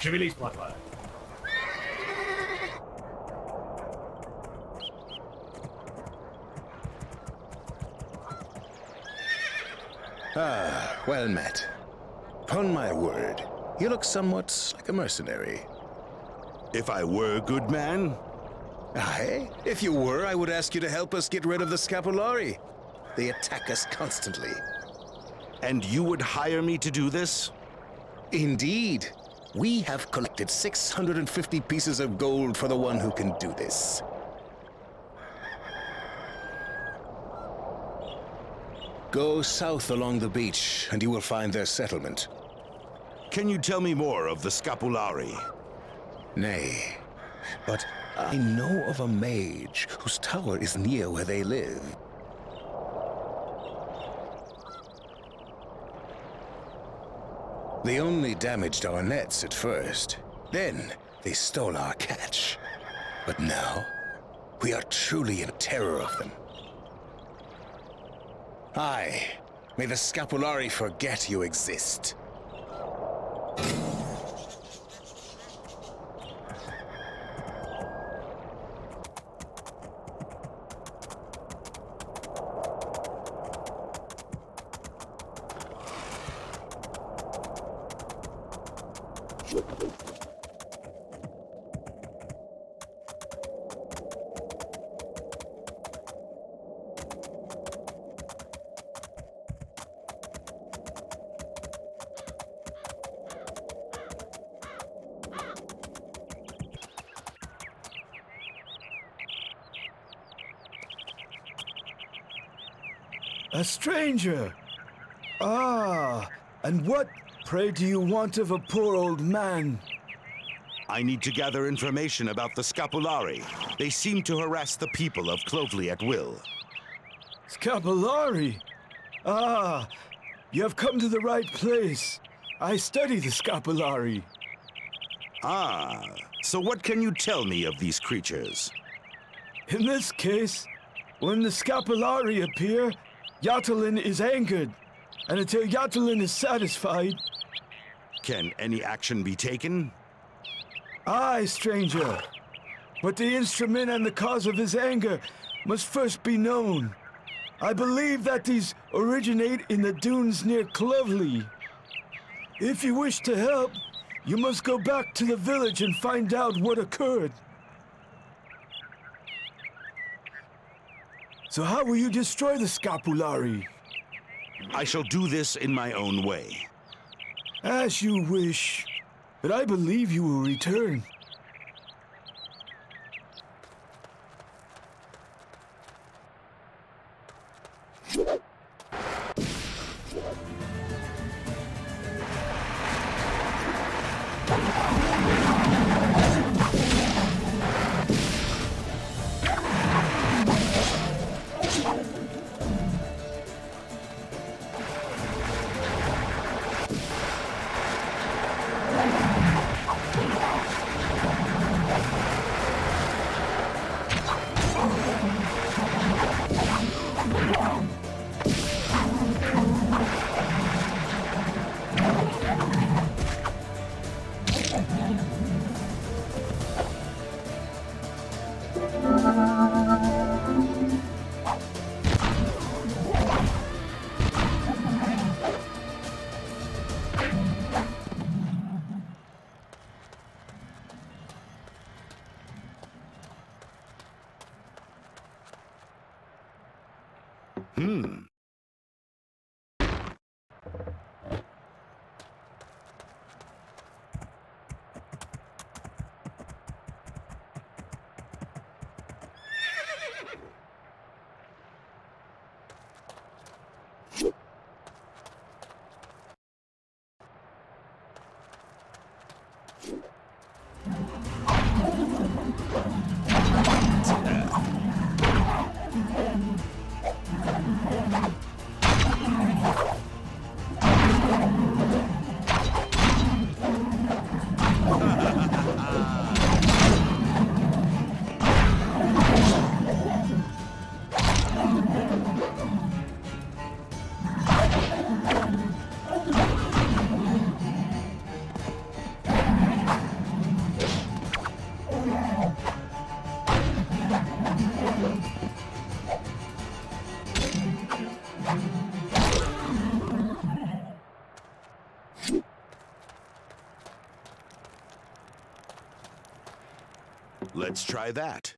Шевелись, плотва. Ah, well met. Upon my word, you look somewhat like a mercenary. If I were a good man? Aye, if you were, I would ask you to help us get rid of the Scapulari. They attack us constantly. And you would hire me to do this? Indeed. We have collected 650 pieces of gold for the one who can do this. Go south along the beach, and you will find their settlement. Can you tell me more of the Scapulari? Nay, but I know of a mage whose tower is near where they live. They only damaged our nets at first. Then they stole our catch. But now, we are truly in terror of them. Aye, may the Scapulari forget you exist. A stranger? Ah, and what, pray, do you want of a poor old man? I need to gather information about the Scapulari. They seem to harass the people of Clovely at will. Scapulari? Ah, you have come to the right place. I study the Scapulari. Ah, so what can you tell me of these creatures? In this case, when the Scapulari appear, Yatalin is angered, and until Yatalin is satisfied... Can any action be taken? Aye, stranger. But the instrument and the cause of his anger must first be known. I believe that these originate in the dunes near Clovely. If you wish to help, you must go back to the village and find out what occurred. So how will you destroy the Scapulari? I shall do this in my own way. As you wish. But I believe you will return. Let's try that.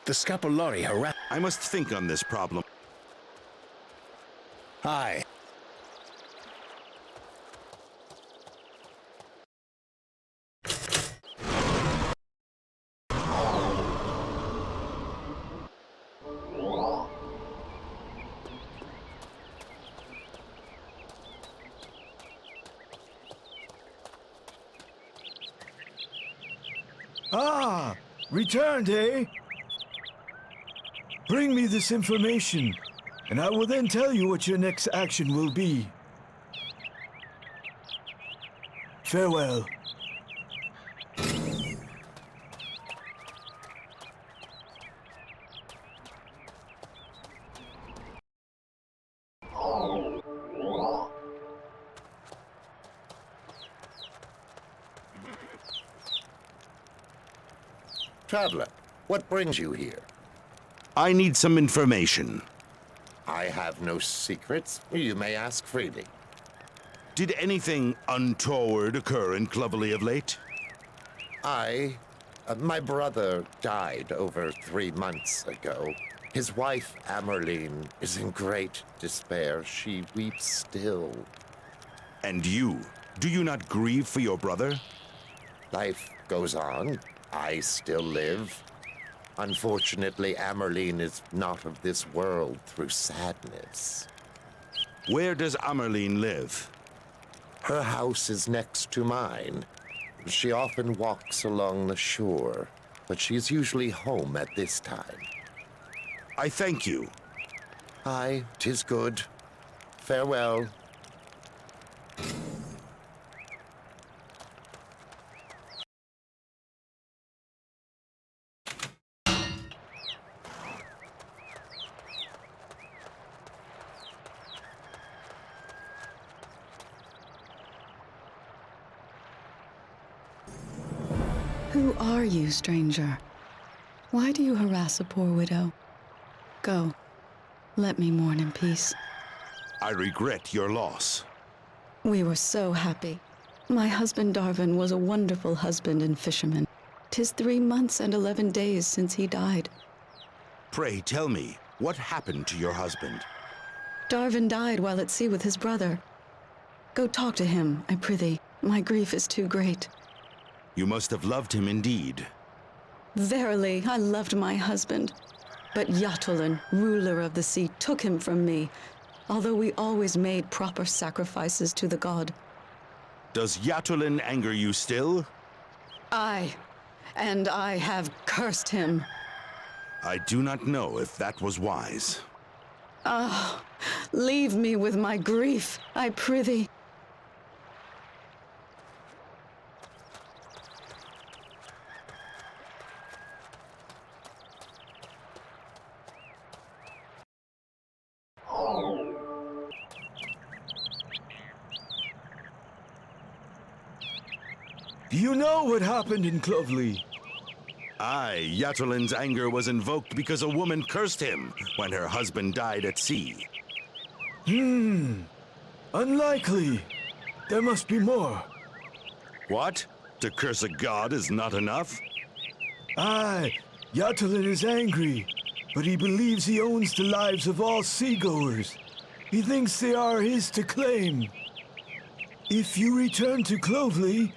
The scapulari harass. I must think on this problem. Aye. Ah, returned, eh? Bring me this information, and I will then tell you what your next action will be. Farewell. Traveler, what brings you here? I need some information. I have no secrets. You may ask freely. Did anything untoward occur in Clovelly of late? My brother died over 3 months ago. His wife, Amerline, is in great despair. She weeps still. And you? Do you not grieve for your brother? Life goes on. I still live. Unfortunately, Amerline is not of this world through sadness. Where does Amerline live? Her house is next to mine. She often walks along the shore, but she's usually home at this time. I thank you. Aye, 'tis good. Farewell. Who are you, stranger? Why do you harass a poor widow? Go. Let me mourn in peace. I regret your loss. We were so happy. My husband Darvin was a wonderful husband and fisherman. 'Tis 3 months and 11 days since he died. Pray tell me, what happened to your husband? Darvin died while at sea with his brother. Go talk to him, I prithee. My grief is too great. You must have loved him indeed. Verily, I loved my husband. But Yatulin, ruler of the sea, took him from me, although we always made proper sacrifices to the god. Does Yatulin anger you still? Aye, and I have cursed him. I do not know if that was wise. Ah, leave me with my grief, I prithee. Do you know what happened in Clovelly? Aye, Yatulin's anger was invoked because a woman cursed him when her husband died at sea. Unlikely. There must be more. What? To curse a god is not enough? Aye, Yatulin is angry, but he believes he owns the lives of all seagoers. He thinks they are his to claim. If you return to Clovelly,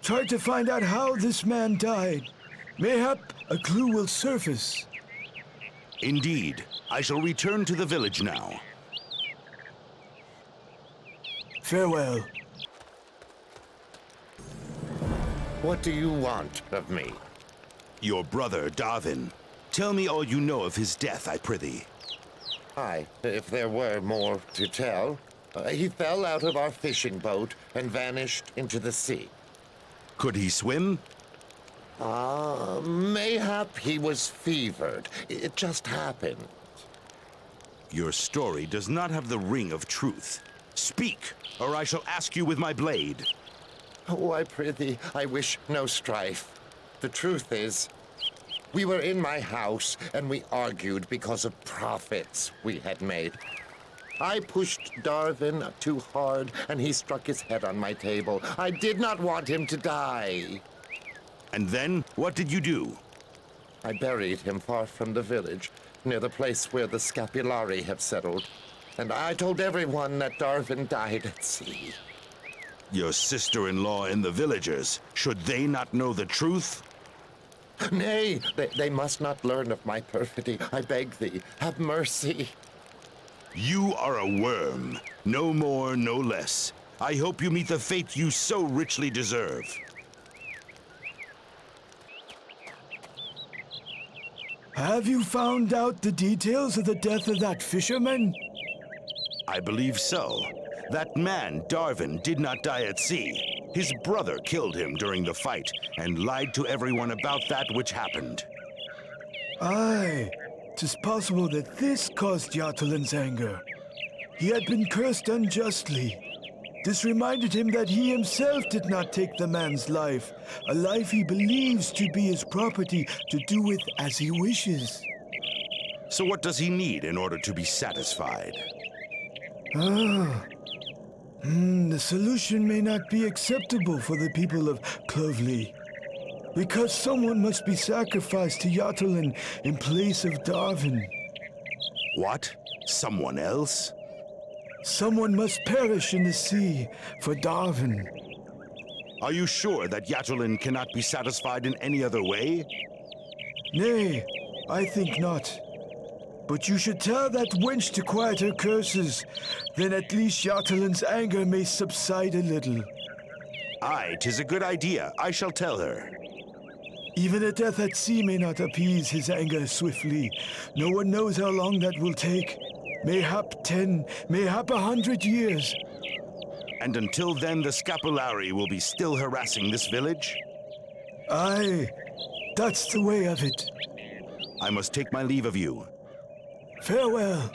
try to find out how this man died. Mayhap a clue will surface. Indeed. I shall return to the village now. Farewell. What do you want of me? Your brother, Darvin. Tell me all you know of his death, I prithee. Aye, if there were more to tell. He fell out of our fishing boat and vanished into the sea. Could he swim? Mayhap he was fevered. It just happened. Your story does not have the ring of truth. Speak, or I shall ask you with my blade. Oh, I prithee, I wish no strife. The truth is, we were in my house and we argued because of profits we had made. I pushed Darwin too hard and he struck his head on my table. I did not want him to die. And then, what did you do? I buried him far from the village, near the place where the Scapulari have settled. And I told everyone that Darwin died at sea. Your sister-in-law and the villagers, should they not know the truth? Nay, they must not learn of my perfidy. I beg thee, have mercy. You are a worm, no more, no less. I hope you meet the fate you so richly deserve. Have you found out the details of the death of that fisherman? I believe so. That man, Darwin, did not die at sea. His brother killed him during the fight and lied to everyone about that which happened. Aye, 'tis possible that this caused Yatulin's anger. He had been cursed unjustly. This reminded him that he himself did not take the man's life, a life he believes to be his property to do with as he wishes. So what does he need in order to be satisfied? The solution may not be acceptable for the people of Clovely. Because someone must be sacrificed to Yatulin in place of Darwin. What? Someone else? Someone must perish in the sea for Darwin. Are you sure that Yatulin cannot be satisfied in any other way? Nay, I think not. But you should tell that wench to quiet her curses. Then at least Yatulin's anger may subside a little. Aye, 'tis a good idea. I shall tell her. Even a death at sea may not appease his anger swiftly. No one knows how long that will take. Mayhap 10, mayhap 100 years. And until then, the Scapulari will be still harassing this village? Aye, that's the way of it. I must take my leave of you. Farewell.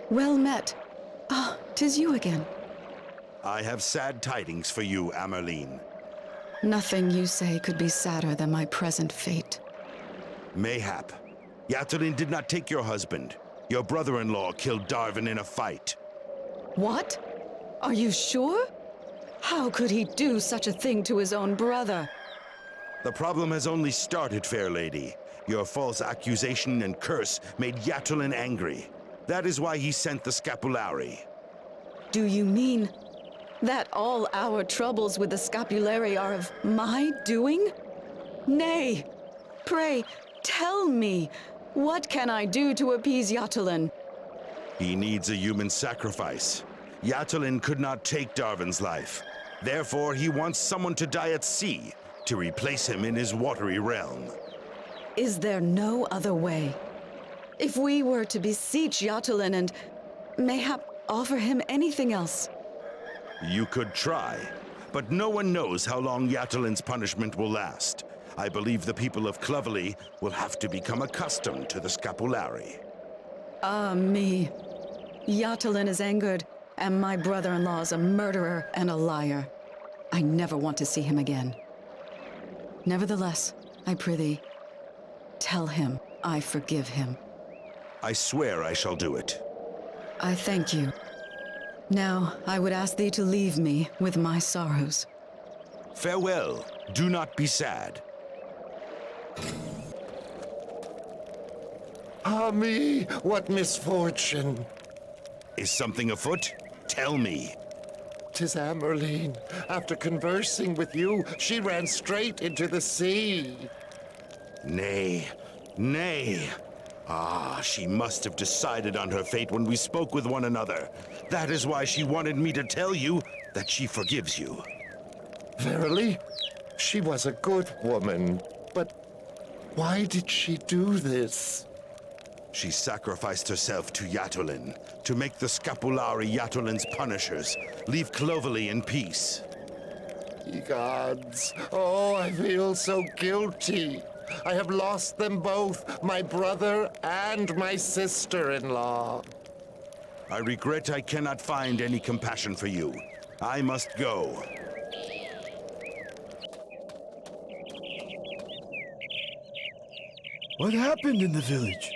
Well met. Ah, 'tis you again. I have sad tidings for you, Amerlin. Nothing you say could be sadder than my present fate. Mayhap. Yatulin did not take your husband. Your brother-in-law killed Darwin in a fight. What? Are you sure? How could he do such a thing to his own brother? The problem has only started, fair lady. Your false accusation and curse made Yatulin angry. That is why he sent the Scapulari. Do you mean that all our troubles with the Scapulari are of my doing? Nay, pray, tell me, what can I do to appease Yatulin? He needs a human sacrifice. Yatulin could not take Darwin's life. Therefore, he wants someone to die at sea to replace him in his watery realm. Is there no other way? If we were to beseech Yatulin and mayhap offer him anything else? You could try, but no one knows how long Yatulin's punishment will last. I believe the people of Clovelly will have to become accustomed to the Scapulari. Ah, me. Yatulin is angered, and my brother-in-law is a murderer and a liar. I never want to see him again. Nevertheless, I prithee, tell him I forgive him. I swear I shall do it. I thank you. Now, I would ask thee to leave me with my sorrows. Farewell. Do not be sad. Ah me, what misfortune. Is something afoot? Tell me. 'Tis Amerlin. After conversing with you, she ran straight into the sea. Nay, nay. Ah, she must have decided on her fate when we spoke with one another. That is why she wanted me to tell you that she forgives you. Verily, she was a good woman, but why did she do this? She sacrificed herself to Yatulin to make the Scapulari Yatulin's punishers. Leave Clovelly in peace. Ye gods, oh, I feel so guilty. I have lost them both, my brother and my sister-in-law. I regret I cannot find any compassion for you. I must go. What happened in the village?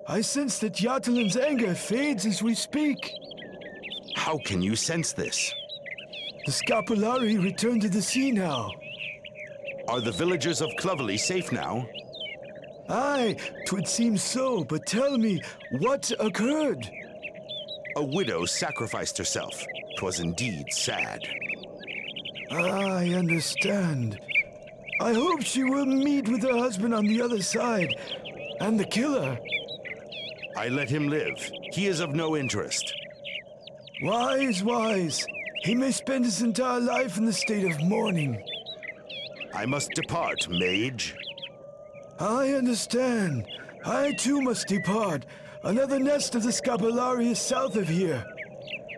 I sense that Yatalin's anger fades as we speak. How can you sense this? The Scapulari returned to the sea now. Are the villagers of Clovelly safe now? Aye, 'twould seem so, but tell me, what occurred? A widow sacrificed herself. 'Twas indeed sad. I understand. I hope she will meet with her husband on the other side, and the killer. I let him live. He is of no interest. Wise, wise. He may spend his entire life in the state of mourning. I must depart, mage. I understand. I too must depart. Another nest of the Scapulari is south of here.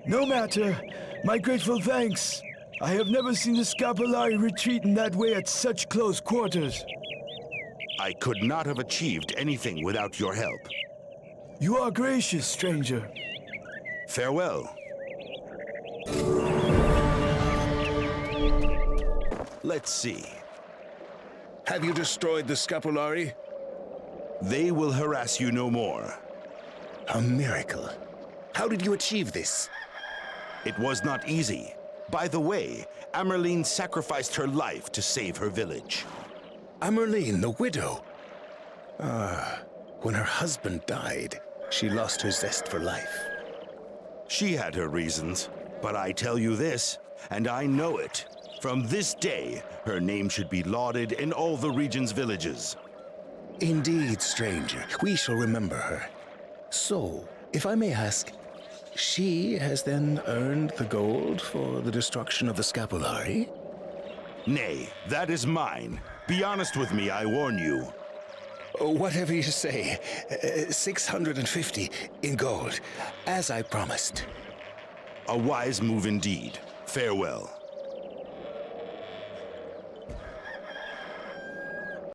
No matter. My grateful thanks. I have never seen the Scapulari retreat in that way at such close quarters. I could not have achieved anything without your help. You are gracious, stranger. Farewell. Let's see. Have you destroyed the Scapulari? They will harass you no more. A miracle. How did you achieve this? It was not easy. By the way, Amerline sacrificed her life to save her village. Amerline, the widow. When her husband died, she lost her zest for life. She had her reasons, but I tell you this, and I know it. From this day, her name should be lauded in all the region's villages. Indeed, stranger, we shall remember her. So, if I may ask, she has then earned the gold for the destruction of the Scapulari? Nay, that is mine. Be honest with me, I warn you. Whatever you say, 650 in gold, as I promised. A wise move indeed. Farewell.